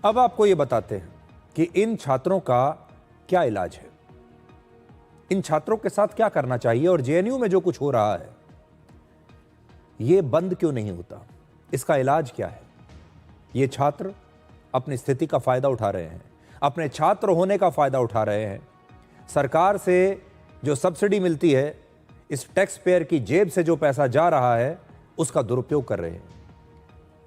अब आपको ये बताते हैं कि इन छात्रों का क्या इलाज है, इन छात्रों के साथ क्या करना चाहिए और जेएनयू में जो कुछ हो रहा है ये बंद क्यों नहीं होता, इसका इलाज क्या है। ये छात्र अपनी स्थिति का फायदा उठा रहे हैं, अपने छात्र होने का फायदा उठा रहे हैं। सरकार से जो सब्सिडी मिलती है, इस टैक्स पेयर की जेब से जो पैसा जा रहा है उसका दुरुपयोग कर रहे हैं।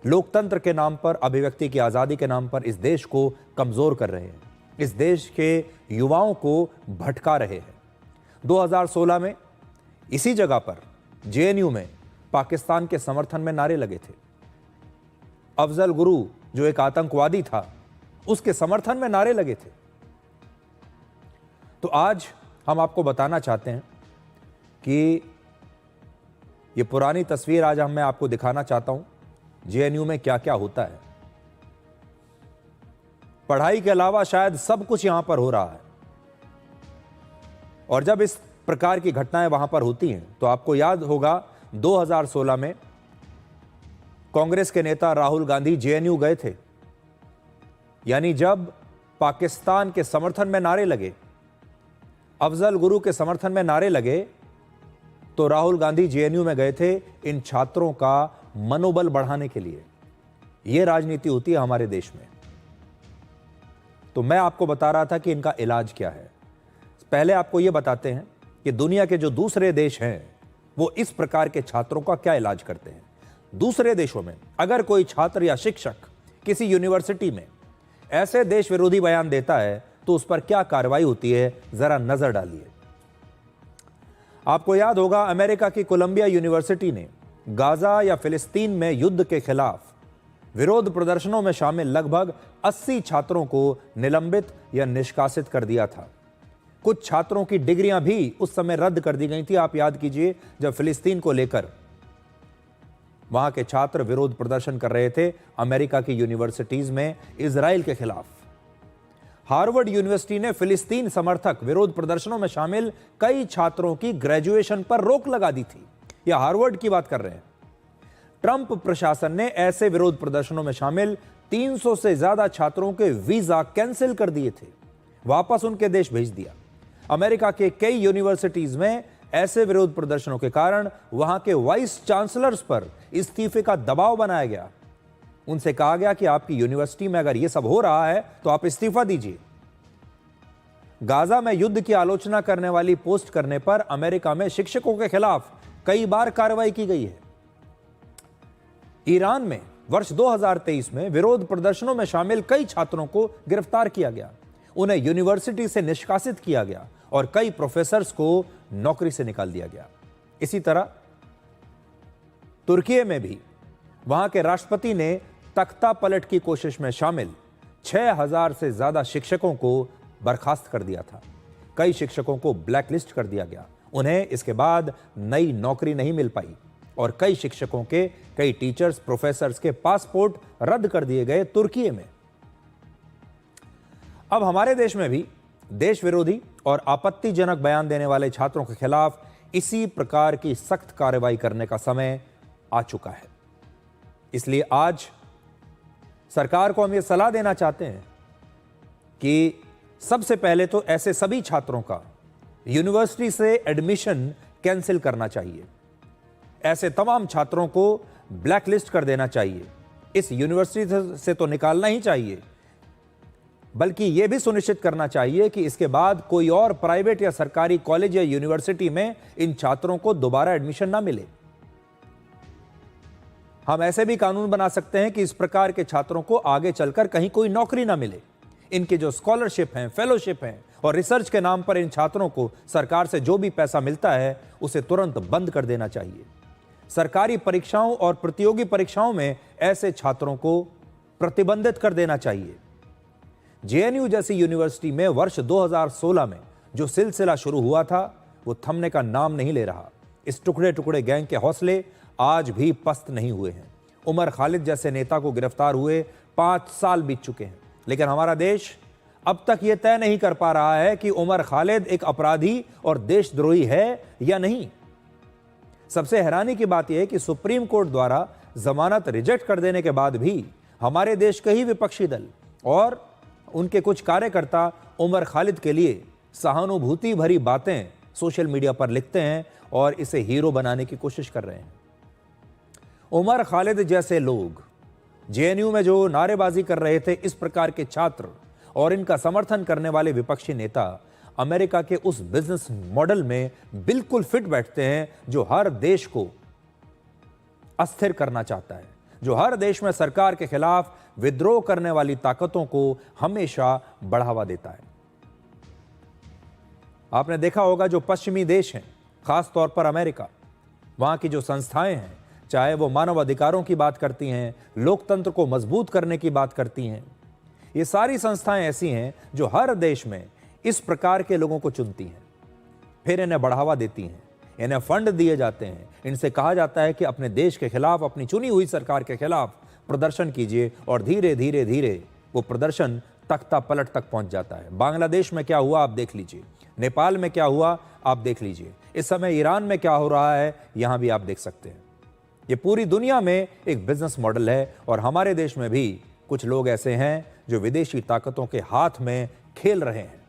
लोकतंत्र के नाम पर, अभिव्यक्ति की आज़ादी के नाम पर इस देश को कमज़ोर कर रहे हैं, इस देश के युवाओं को भटका रहे हैं। 2016 में इसी जगह पर जेएनयू में पाकिस्तान के समर्थन में नारे लगे थे। अफजल गुरु जो एक आतंकवादी था, उसके समर्थन में नारे लगे थे। तो आज हम आपको बताना चाहते हैं कि ये पुरानी तस्वीर आज मैं आपको दिखाना चाहता हूं, जेएनयू में क्या क्या होता है। पढ़ाई के अलावा शायद सब कुछ यहां पर हो रहा है, और जब इस प्रकार की घटनाएं वहां पर होती हैं तो आपको याद होगा 2016 में कांग्रेस के नेता राहुल गांधी जेएनयू गए थे। यानी जब पाकिस्तान के समर्थन में नारे लगे, अफजल गुरु के समर्थन में नारे लगे, तो राहुल गांधी जेएनयू में गए थे इन छात्रों का मनोबल बढ़ाने के लिए। यह राजनीति होती है हमारे देश में। तो मैं आपको बता रहा था कि इनका इलाज क्या है। पहले आपको यह बताते हैं कि दुनिया के जो दूसरे देश हैं वो इस प्रकार के छात्रों का क्या इलाज करते हैं। दूसरे देशों में अगर कोई छात्र या शिक्षक किसी यूनिवर्सिटी में ऐसे देश विरोधी बयान देता है तो उस पर क्या कार्रवाई होती है, जरा नजर डालिए। आपको याद होगा अमेरिका की कोलंबिया यूनिवर्सिटी ने गाजा या फिलिस्तीन में युद्ध के खिलाफ विरोध प्रदर्शनों में शामिल लगभग 80 छात्रों को निलंबित या निष्कासित कर दिया था। कुछ छात्रों की डिग्रियां भी उस समय रद्द कर दी गई थी। आप याद कीजिए, जब फिलिस्तीन को लेकर वहां के छात्र विरोध प्रदर्शन कर रहे थे अमेरिका की यूनिवर्सिटीज में इजराइल के खिलाफ। हार्वर्ड यूनिवर्सिटी ने फिलिस्तीन समर्थक विरोध प्रदर्शनों में शामिल कई छात्रों की ग्रेजुएशन पर रोक लगा दी थी। यह हार्वर्ड की बात कर रहे हैं। ट्रंप प्रशासन ने ऐसे विरोध प्रदर्शनों में शामिल 300 से ज्यादा छात्रों के वीजा कैंसिल कर दिए थे, वापस उनके देश भेज दिया। अमेरिका के कई यूनिवर्सिटीज में ऐसे विरोध प्रदर्शनों के कारण वहां के वाइस चांसलर्स पर इस्तीफे का दबाव बनाया गया। उनसे कहा गया कि आपकी यूनिवर्सिटी में अगर यह सब हो रहा है तो आप इस्तीफा दीजिए। गाजा में युद्ध की आलोचना करने वाली पोस्ट करने पर अमेरिका में शिक्षकों के खिलाफ कई बार कार्रवाई की गई है। ईरान में वर्ष 2023 में विरोध प्रदर्शनों में शामिल कई छात्रों को गिरफ्तार किया गया, उन्हें यूनिवर्सिटी से निष्कासित किया गया और कई प्रोफेसर्स को नौकरी से निकाल दिया गया। इसी तरह तुर्की में भी वहां के राष्ट्रपति ने तख्ता पलट की कोशिश में शामिल 6000 से ज्यादा शिक्षकों को बर्खास्त कर दिया था। कई शिक्षकों को ब्लैकलिस्ट कर दिया गया, उन्हें इसके बाद नई नौकरी नहीं मिल पाई और कई शिक्षकों के, कई टीचर्स, प्रोफेसर्स के पासपोर्ट रद्द कर दिए गए तुर्की में। अब हमारे देश में भी देश विरोधी और आपत्तिजनक बयान देने वाले छात्रों के खिलाफ इसी प्रकार की सख्त कार्रवाई करने का समय आ चुका है। इसलिए आज सरकार को हम ये सलाह देना चाहते हैं कि सबसे पहले तो ऐसे सभी छात्रों का यूनिवर्सिटी से एडमिशन कैंसिल करना चाहिए। ऐसे तमाम छात्रों को ब्लैकलिस्ट कर देना चाहिए। इस यूनिवर्सिटी से तो निकालना ही चाहिए, बल्कि यह भी सुनिश्चित करना चाहिए कि इसके बाद कोई और प्राइवेट या सरकारी कॉलेज या यूनिवर्सिटी में इन छात्रों को दोबारा एडमिशन ना मिले। हम ऐसे भी कानून बना सकते हैं कि इस प्रकार के छात्रों को आगे चलकर कहीं कोई नौकरी ना मिले। इनके जो स्कॉलरशिप हैं, फेलोशिप हैं और रिसर्च के नाम पर इन छात्रों को सरकार से जो भी पैसा मिलता है उसे तुरंत बंद कर देना चाहिए। सरकारी परीक्षाओं और प्रतियोगी परीक्षाओं में ऐसे छात्रों को प्रतिबंधित कर देना चाहिए। जेएनयू जैसी यूनिवर्सिटी में वर्ष 2016 में जो सिलसिला शुरू हुआ था वो थमने का नाम नहीं ले रहा। इस टुकड़े टुकड़े गैंग के हौसले आज भी पस्त नहीं हुए हैं। उमर खालिद जैसे नेता को गिरफ्तार हुए 5 साल बीत चुके हैं, लेकिन हमारा देश अब तक यह तय नहीं कर पा रहा है कि उमर खालिद एक अपराधी और देशद्रोही है या नहीं। सबसे हैरानी की बात यह है कि सुप्रीम कोर्ट द्वारा जमानत रिजेक्ट कर देने के बाद भी हमारे देश के ही विपक्षी दल और उनके कुछ कार्यकर्ता उमर खालिद के लिए सहानुभूति भरी बातें सोशल मीडिया पर लिखते हैं और इसे हीरो बनाने की कोशिश कर रहे हैं। उमर खालिद जैसे लोग जेएनयू में जो नारेबाजी कर रहे थे, इस प्रकार के छात्र और इनका समर्थन करने वाले विपक्षी नेता अमेरिका के उस बिजनेस मॉडल में बिल्कुल फिट बैठते हैं जो हर देश को अस्थिर करना चाहता है, जो हर देश में सरकार के खिलाफ विद्रोह करने वाली ताकतों को हमेशा बढ़ावा देता है। आपने देखा होगा जो पश्चिमी देश हैं, खास तौर पर अमेरिका, वहां की जो संस्थाएं हैं, चाहे वो मानव अधिकारों की बात करती हैं, लोकतंत्र को मजबूत करने की बात करती हैं, ये सारी संस्थाएं ऐसी हैं जो हर देश में इस प्रकार के लोगों को चुनती हैं, फिर इन्हें बढ़ावा देती हैं, इन्हें फंड दिए जाते हैं, इनसे कहा जाता है कि अपने देश के खिलाफ, अपनी चुनी हुई सरकार के खिलाफ प्रदर्शन कीजिए, और धीरे धीरे धीरे वो प्रदर्शन तख्ता पलट तक पहुंच जाता है। बांग्लादेश में क्या हुआ आप देख लीजिए, नेपाल में क्या हुआ आप देख लीजिए, इस समय ईरान में क्या हो रहा है यहां भी आप देख सकते हैं। ये पूरी दुनिया में एक बिजनेस मॉडल है, और हमारे देश में भी कुछ लोग ऐसे हैं जो विदेशी ताकतों के हाथ में खेल रहे हैं,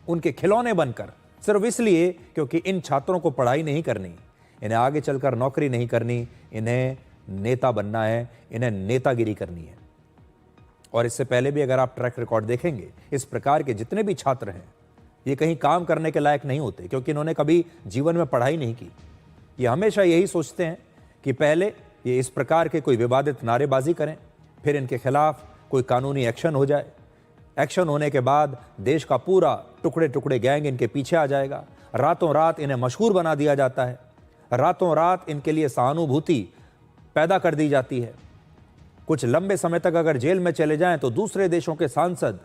उनके खिलौने बनकर, सिर्फ इसलिए क्योंकि इन छात्रों को पढ़ाई नहीं करनी, इन्हें आगे चलकर नौकरी नहीं करनी, इन्हें नेता बनना है, इन्हें नेतागिरी करनी है। और इससे पहले भी अगर आप ट्रैक रिकॉर्ड देखेंगे, इस प्रकार के जितने भी छात्र हैं ये कहीं काम करने के लायक नहीं होते, क्योंकि इन्होंने कभी जीवन में पढ़ाई नहीं की। ये हमेशा यही सोचते हैं कि पहले ये इस प्रकार के कोई विवादित नारेबाजी करें, फिर इनके खिलाफ कोई कानूनी एक्शन हो जाए, एक्शन होने के बाद देश का पूरा टुकड़े टुकड़े गैंग इनके पीछे आ जाएगा, रातों रात इन्हें मशहूर बना दिया जाता है, रातों रात इनके लिए सहानुभूति पैदा कर दी जाती है। कुछ लंबे समय तक अगर जेल में चले जाएं तो दूसरे देशों के सांसद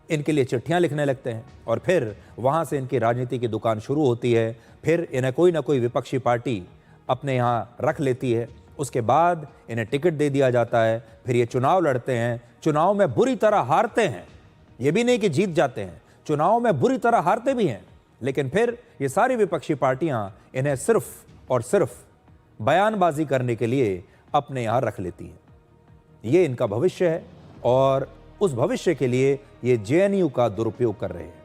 इनके लिए चिट्ठियां लिखने लगते हैं, और फिर वहां से इनकी राजनीति की दुकान शुरू होती है। फिर इन्हें कोई ना कोई विपक्षी पार्टी अपने यहाँ रख लेती है, उसके बाद इन्हें टिकट दे दिया जाता है, फिर ये चुनाव लड़ते हैं, चुनाव में बुरी तरह हारते हैं, ये भी नहीं कि जीत जाते हैं, चुनाव में बुरी तरह हारते भी हैं, लेकिन फिर ये सारी विपक्षी पार्टियां इन्हें सिर्फ और सिर्फ बयानबाजी करने के लिए अपने यहाँ रख लेती हैं। ये इनका भविष्य है, और उस भविष्य के लिए ये जेएनयू का दुरुपयोग कर रहे हैं।